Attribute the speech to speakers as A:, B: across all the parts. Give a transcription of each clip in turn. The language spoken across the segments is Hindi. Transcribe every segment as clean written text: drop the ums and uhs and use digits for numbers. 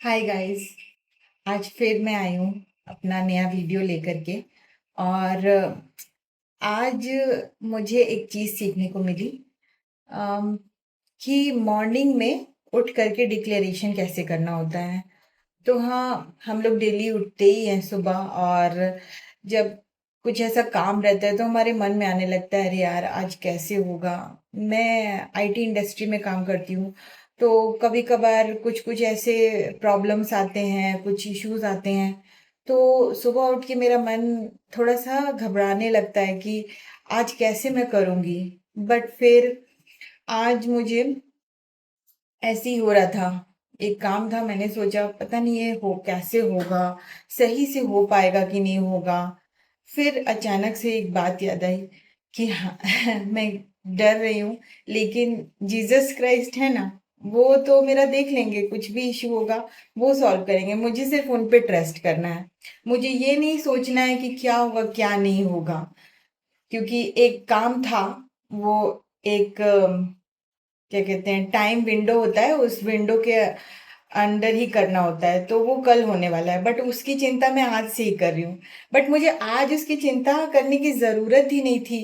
A: Hi guys. आज फिर मैं आई हूँ अपना नया वीडियो लेकर के। और आज मुझे एक चीज़ सीखने को मिली, अम, कि मॉर्निंग में उठ करके डिक्लेरेशन कैसे करना होता है। तो हाँ, हम लोग डेली उठते ही हैं सुबह, और जब कुछ ऐसा काम रहता है तो हमारे मन में आने लगता है, अरे यार आज कैसे होगा। मैं आईटी इंडस्ट्री में काम करती हूँ, तो कभी कभार कुछ कुछ ऐसे प्रॉब्लम्स आते हैं, कुछ इश्यूज आते हैं। तो सुबह उठ के मेरा मन थोड़ा सा घबराने लगता है कि आज कैसे मैं करूँगी। बट फिर आज मुझे ऐसे ही हो रहा था, एक काम था, मैंने सोचा पता नहीं ये हो कैसे होगा, सही से हो पाएगा कि नहीं होगा। फिर अचानक से एक बात याद आई कि हाँ मैं डर रही हूँ, लेकिन जीसस क्राइस्ट है ना, वो तो मेरा देख लेंगे, कुछ भी इशू होगा वो सॉल्व करेंगे। मुझे सिर्फ उन पे ट्रस्ट करना है। मुझे ये नहीं सोचना है कि क्या होगा क्या नहीं होगा, क्योंकि एक काम था, वो एक क्या कहते हैं, टाइम विंडो होता है, उस विंडो के अंदर ही करना होता है, तो वो कल होने वाला है। बट उसकी चिंता मैं आज से ही कर रही हूँ। बट मुझे आज उसकी चिंता करने की जरूरत ही नहीं थी,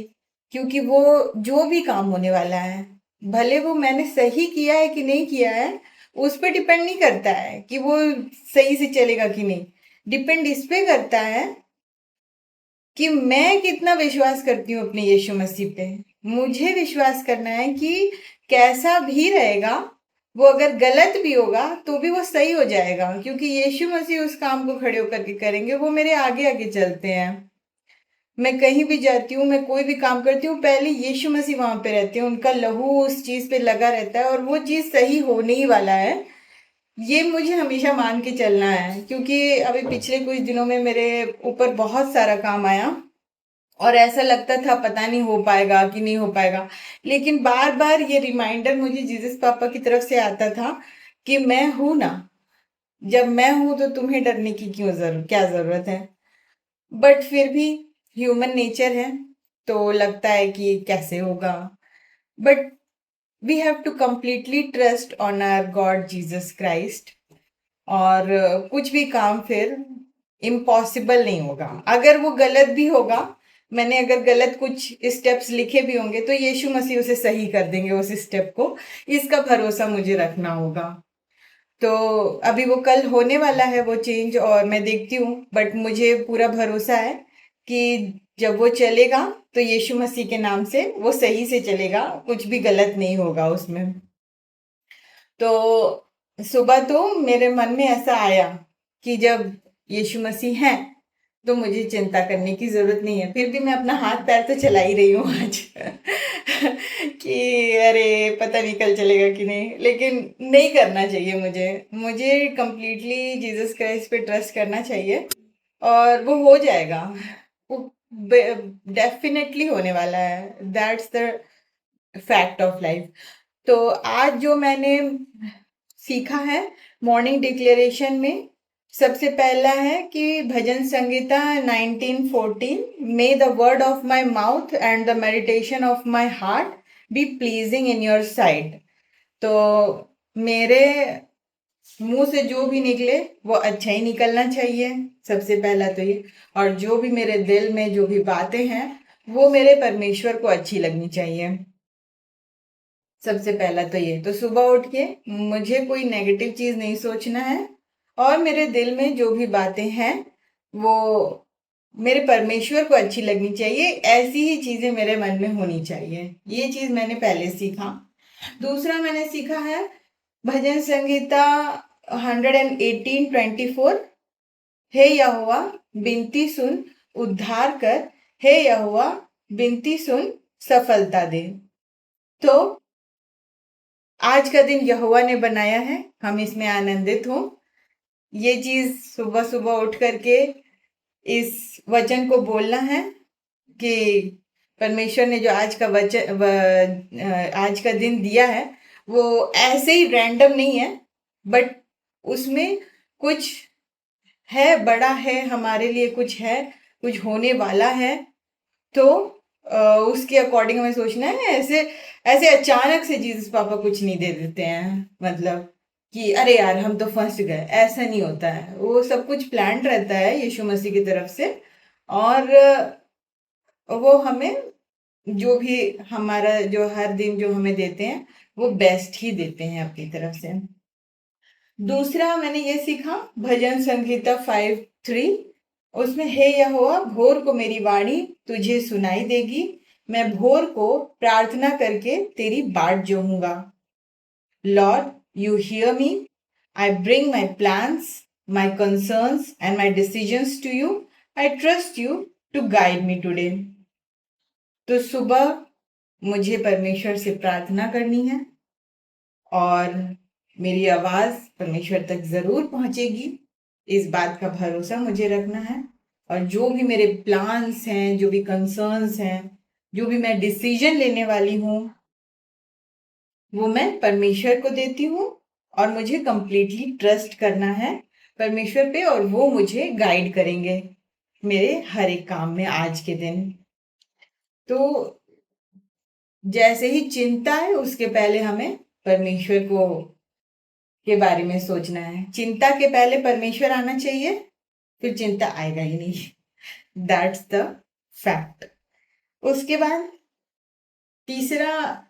A: क्योंकि वो जो भी काम होने वाला है, भले वो मैंने सही किया है कि नहीं किया है, उस पर डिपेंड नहीं करता है कि वो सही से चलेगा कि नहीं। डिपेंड इस पे करता है कि मैं कितना विश्वास करती हूँ अपने यीशु मसीह पे। मुझे विश्वास करना है कि कैसा भी रहेगा, वो अगर गलत भी होगा तो भी वो सही हो जाएगा, क्योंकि यीशु मसीह उस काम को खड़े होकर के करेंगे, वो मेरे आगे आगे चलते हैं। मैं कहीं भी जाती हूँ, मैं कोई भी काम करती हूँ, पहले यीशु मसीह वहां पे रहते हैं, उनका लहू उस चीज पे लगा रहता है, और वो चीज सही होने ही वाला है। ये मुझे हमेशा मान के चलना है, क्योंकि अभी पिछले कुछ दिनों में मेरे ऊपर बहुत सारा काम आया, और ऐसा लगता था पता नहीं हो पाएगा कि नहीं हो पाएगा। लेकिन बार बार ये रिमाइंडर मुझे जीसस पापा की तरफ से आता था कि मैं हूं ना, जब मैं हूं तो तुम्हें डरने की क्या जरूरत है। बट फिर भी ह्यूमन नेचर है, तो लगता है कि कैसे होगा। But we have to completely trust on our God Jesus Christ. और कुछ भी काम फिर इम्पॉसिबल नहीं होगा। अगर वो गलत भी होगा, मैंने अगर गलत कुछ स्टेप्स लिखे भी होंगे, तो यीशु मसीह उसे सही कर देंगे उस स्टेप को। इसका भरोसा मुझे रखना होगा। तो अभी वो कल होने वाला है वो चेंज, और मैं देखती हूँ, बट मुझे पूरा भरोसा है कि जब वो चलेगा तो यीशु मसीह के नाम से वो सही से चलेगा, कुछ भी गलत नहीं होगा उसमें। तो सुबह तो मेरे मन में ऐसा आया कि जब यीशु मसीह हैं तो मुझे चिंता करने की जरूरत नहीं है। फिर भी मैं अपना हाथ पैर तो चला ही रही हूँ आज कि अरे पता नहीं कल चलेगा कि नहीं, लेकिन नहीं करना चाहिए। मुझे मुझे कंप्लीटली जीसस क्राइस्ट पे ट्रस्ट करना चाहिए, और वो हो जाएगा। वो डेफिनेटली होने वाला है। That's the fact of life. तो आज जो मैंने सीखा है मॉर्निंग डिक्लेरेशन में, सबसे पहला है कि भजन संगीता 1914, may the word of my mouth and the meditation of my heart be pleasing in your sight. तो मेरे मुंह से जो भी निकले वो अच्छा ही निकलना चाहिए, सबसे पहला तो ये। और जो भी मेरे दिल में जो भी बातें हैं, वो मेरे परमेश्वर को अच्छी लगनी चाहिए। सबसे पहला तो ये, तो सुबह उठ के मुझे कोई नेगेटिव चीज नहीं सोचना है, और मेरे दिल में जो भी बातें हैं वो मेरे परमेश्वर को अच्छी लगनी चाहिए। ऐसी ही चीजें मेरे मन में होनी चाहिए। ये चीज मैंने पहले सीखा। दूसरा मैंने सीखा है भजन संगीता 118:24, हे यहोवा बिनती सुन, उद्धार कर, हे यहोवा बिनती सुन, सफलता दे। तो आज का दिन यहोवा ने बनाया है, हम इसमें आनंदित हों। ये चीज सुबह सुबह उठ करके इस वचन को बोलना है कि परमेश्वर ने जो आज का दिन दिया है, वो ऐसे ही रैंडम नहीं है, बट उसमें कुछ है, बड़ा है हमारे लिए, कुछ है, कुछ होने वाला है। तो उसके अकॉर्डिंग हमें सोचना है। ऐसे ऐसे अचानक से जीसस पापा कुछ नहीं दे देते हैं, मतलब कि अरे यार हम तो फंस गए, ऐसा नहीं होता है। वो सब कुछ प्लान रहता है यीशु मसीह की तरफ से। और वो हमें जो भी हमारा जो हर दिन जो हमें देते हैं वो बेस्ट ही देते हैं अपनी तरफ से। दूसरा मैंने ये सीखा भजन संहिता 5:3, उसमें हे यहोवा भोर को मेरी वाणी तुझे सुनाई देगी, मैं भोर को प्रार्थना करके तेरी बाट जोहूंगा। Lord you hear me, I bring my plans, my concerns and my decisions to you, I trust you to guide me today. तो सुबह मुझे परमेश्वर से प्रार्थना करनी है और मेरी आवाज परमेश्वर तक जरूर पहुंचेगी, इस बात का भरोसा मुझे रखना है। और जो भी मेरे प्लान्स हैं, जो भी कंसर्न्स हैं, जो भी मैं डिसीजन लेने वाली हूँ, वो मैं परमेश्वर को देती हूँ और मुझे कंप्लीटली ट्रस्ट करना है परमेश्वर पे, और वो मुझे गाइड करेंगे मेरे हर एक काम में आज के दिन। तो जैसे ही चिंता है उसके पहले हमें परमेश्वर को के बारे में सोचना है। चिंता के पहले परमेश्वर आना चाहिए, फिर चिंता आएगा ही नहीं। That's the fact. उसके बाद तीसरा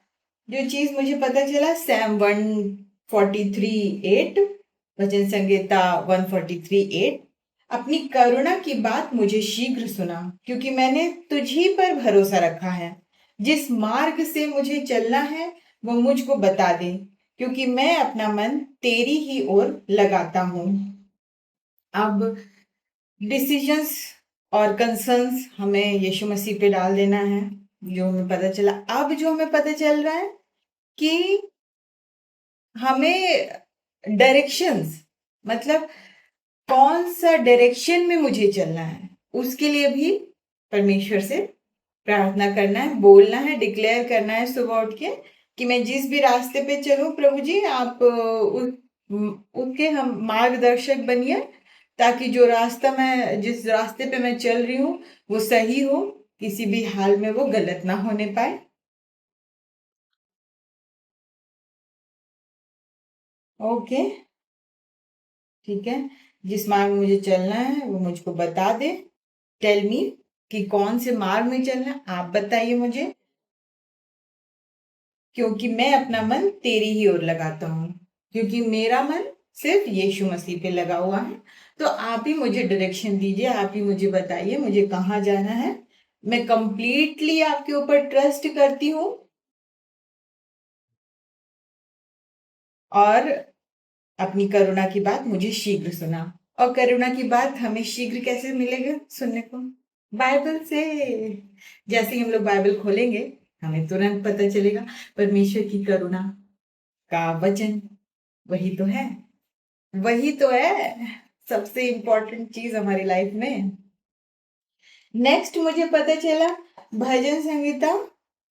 A: जो चीज मुझे पता चला, सैम 143:8, वचन संहिता 143:8, अपनी करुणा की बात मुझे शीघ्र सुना, क्योंकि मैंने तुझी पर भरोसा रखा है। जिस मार्ग से मुझे चलना है वो मुझको बता दे, क्योंकि मैं अपना मन तेरी ही ओर लगाता हूँ। अब डिसीजंस और कंसर्न्स हमें यीशु मसीह पे डाल देना है। जो हमें पता चला, अब जो हमें पता चल रहा है कि हमें डायरेक्शंस, मतलब कौन सा डायरेक्शन में मुझे चलना है, उसके लिए भी परमेश्वर से प्रार्थना करना है, बोलना है, डिक्लेयर करना है सुबह उठ के कि मैं जिस भी रास्ते पे चलूं प्रभु जी आप उसके हम मार्गदर्शक बनिए, ताकि जो रास्ता मैं जिस रास्ते पे मैं चल रही हूँ वो सही हो, किसी भी हाल में वो गलत ना होने पाए। ओके, ठीक है। जिस मार्ग में मुझे चलना है वो मुझको बता दे। टेल मी कि कौन से मार्ग में चलना है, आप बताइए मुझे, क्योंकि मैं अपना मन तेरी ही ओर लगाता हूँ, क्योंकि मेरा मन सिर्फ यीशु मसीह पे लगा हुआ है। तो आप ही मुझे डायरेक्शन दीजिए, आप ही मुझे बताइए मुझे कहाँ जाना है। मैं कंप्लीटली आपके ऊपर ट्रस्ट करती हूँ। और अपनी करुणा की बात मुझे शीघ्र सुना। और करुणा की बात हमें शीघ्र कैसे मिलेगा सुनने को? बाइबल से। जैसे ही हम लोग बाइबल खोलेंगे हमें तुरंत पता चलेगा परमेश्वर की करुणा का वचन वही तो है, वही तो है सबसे इंपॉर्टेंट चीज हमारी लाइफ में। नेक्स्ट मुझे पता चला भजन संहिता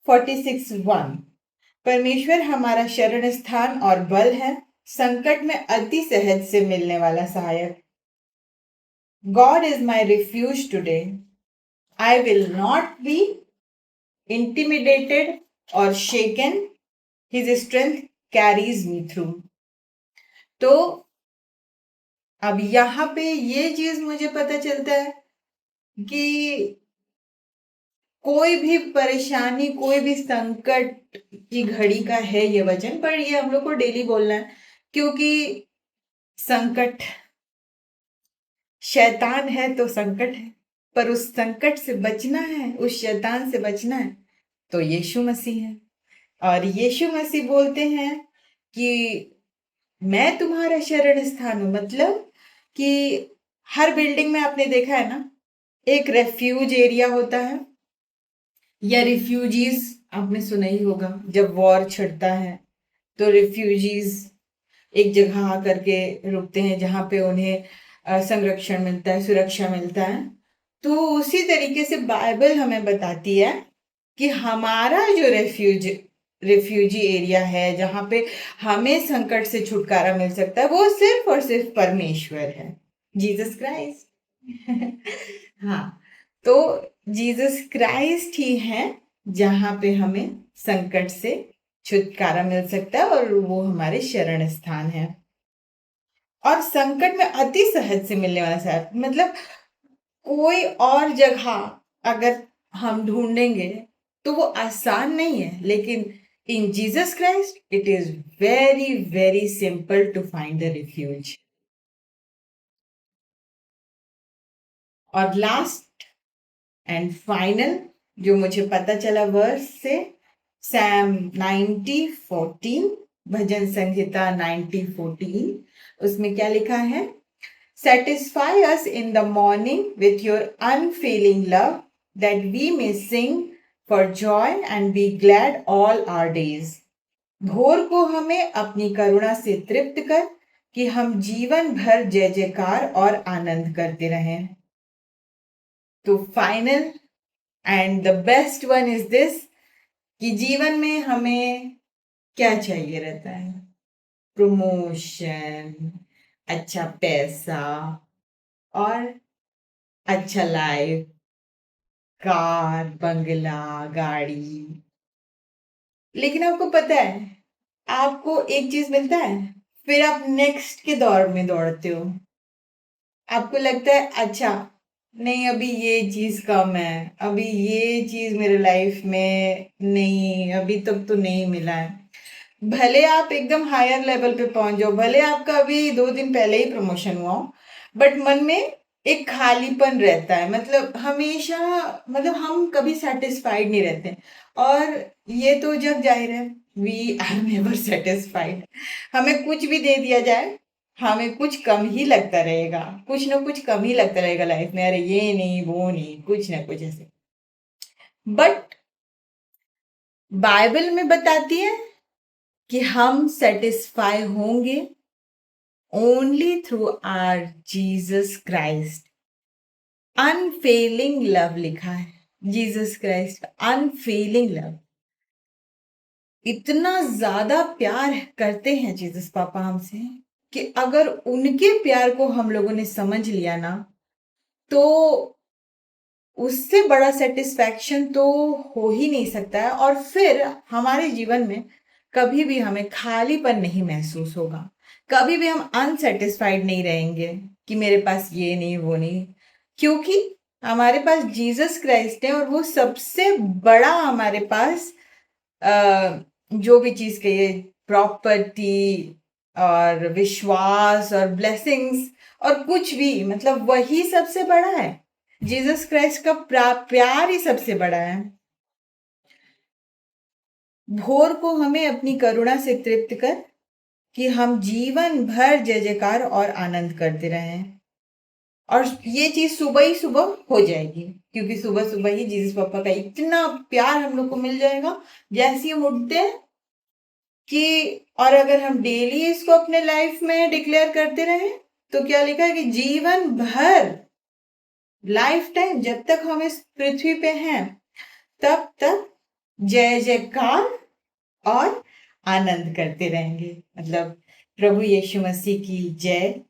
A: 46:1, परमेश्वर हमारा शरण स्थान और बल है, संकट में अति सहज से मिलने वाला सहायक। God is my refuge today, I will not be intimidated or shaken, his strength carries me through। तो अब यहाँ पे ये चीज मुझे पता चलता है कि कोई भी परेशानी, कोई भी संकट की घड़ी का है ये वचन, पर ये हम लोग को डेली बोलना है, क्योंकि संकट, शैतान है तो संकट है, पर उस संकट से बचना है, उस शैतान से बचना है तो यीशु मसीह है। और यीशु मसीह बोलते हैं कि मैं तुम्हारा शरण स्थान हूं, मतलब कि हर बिल्डिंग में आपने देखा है ना, एक रेफ्यूज एरिया होता है, या रिफ्यूजीज आपने सुना ही होगा। जब वॉर छिड़ता है तो रिफ्यूजीज एक जगह आकर के रुकते हैं जहां पे उन्हें संरक्षण मिलता है, सुरक्षा मिलता है। तो उसी तरीके से बाइबल हमें बताती है कि हमारा जो रिफ्यूजी एरिया है, जहां पे हमें संकट से छुटकारा मिल सकता है, वो सिर्फ और सिर्फ परमेश्वर है, जीसस क्राइस्ट। हाँ, तो जीसस क्राइस्ट ही है जहां पे हमें संकट से छुटकारा मिल सकता है, और वो हमारे शरण स्थान है। और संकट में अति सहज से मिलने वाला साथ, मतलब कोई और जगह अगर हम ढूंढेंगे तो वो आसान नहीं है, लेकिन in Jesus Christ it is very very simple to find the refuge. और लास्ट एंड फाइनल जो मुझे पता चला वर्स से, सैम 90:14, भजन संहिता 90:14, उसमें क्या लिखा है? Satisfy us in the morning with your unfailing love, that we may sing for joy and be glad all our days. भोर को हमें अपनी करुणा से तृप्त कर कि हम जीवन भर जय जयकार और आनंद करते रहें। तो final and the best one is this, कि जीवन में हमें क्या चाहिए रहता है? प्रमोशन, अच्छा पैसा और अच्छा लाइफ, कार, बंगला, गाड़ी। लेकिन आपको पता है, आपको एक चीज मिलता है, फिर आप नेक्स्ट के दौर में दौड़ते हो। आपको लगता है अच्छा नहीं, अभी ये चीज कम है, अभी ये चीज मेरे लाइफ में नहीं, अभी तक तो नहीं मिला है। भले आप एकदम हायर लेवल पे पहुंच जाओ, भले आपका अभी 2 दिन पहले ही प्रमोशन हुआ हो, बट मन में एक खालीपन रहता है, मतलब हमेशा, मतलब हम कभी सेटिस्फाइड नहीं रहते। और ये तो जग जाहिर है, वी आर नेवर सेटिस्फाइड। हमें कुछ भी दे दिया जाए, हमें कुछ कम ही लगता रहेगा, कुछ ना कुछ कम ही लगता रहेगा लाइफ में, अरे ये नहीं वो नहीं, कुछ ना कुछ ऐसे। बट बाइबल में बताती है कि हम सेटिस्फाई होंगे only through our Jesus Christ. Unfailing love लिखा है, जीसस क्राइस्ट अनफेलिंग लव। इतना ज्यादा प्यार करते हैं जीसस पापा हमसे, कि अगर उनके प्यार को हम लोगों ने समझ लिया ना, तो उससे बड़ा सेटिस्फैक्शन तो हो ही नहीं सकता है। और फिर हमारे जीवन में कभी भी हमें खालीपन नहीं महसूस होगा, कभी भी हम अनसेटिस्फाइड नहीं रहेंगे कि मेरे पास ये नहीं वो नहीं, क्योंकि हमारे पास जीसस क्राइस्ट है। और वो सबसे बड़ा हमारे पास जो भी चीज कहिए, प्रॉपर्टी और विश्वास और ब्लेसिंग्स और कुछ भी, मतलब वही सबसे बड़ा है। जीसस क्राइस्ट का प्यार ही सबसे बड़ा है। भोर को हमें अपनी करुणा से तृप्त कर कि हम जीवन भर जय जयकार और आनंद करते रहें। और ये चीज सुबह ही सुबह हो जाएगी, क्योंकि सुबह सुबह ही जीसस पापा का इतना प्यार हम लोग को मिल जाएगा जैसे हम उठते हैं कि। और अगर हम डेली इसको अपने लाइफ में डिक्लेयर करते रहे, तो क्या लिखा है कि जीवन भर, लाइफ टाइम, जब तक हम इस पृथ्वी पे हैं, तब तक जय जयकार और आनंद करते रहेंगे। मतलब प्रभु यीशु मसीह की जय,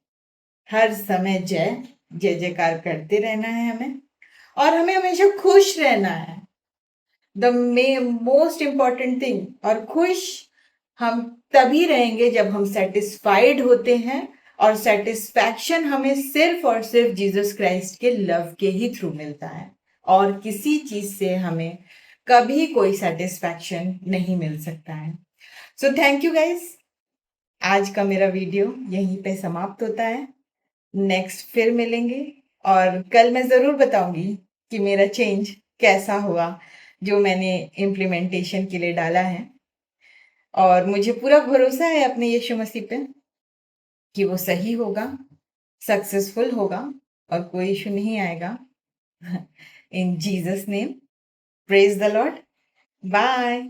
A: हर समय जय जय जयकार करते रहना है हमें, और हमें हमेशा खुश रहना है। The most important thing. और खुश हम तभी रहेंगे जब हम सेटिस्फाइड होते हैं, और सेटिस्फैक्शन हमें सिर्फ और सिर्फ जीसस क्राइस्ट के लव के ही थ्रू मिलता है, और किसी चीज से हमें कभी कोई सेटिस्फैक्शन नहीं मिल सकता है। सो थैंक यू गाइस, आज का मेरा वीडियो यहीं पे समाप्त होता है। नेक्स्ट फिर मिलेंगे, और कल मैं जरूर बताऊंगी कि मेरा चेंज कैसा हुआ जो मैंने इम्प्लीमेंटेशन के लिए डाला है। और मुझे पूरा भरोसा है अपने यीशु मसीह पे कि वो सही होगा, सक्सेसफुल होगा, और कोई इशू नहीं आएगा। In Jesus name, praise the Lord, bye.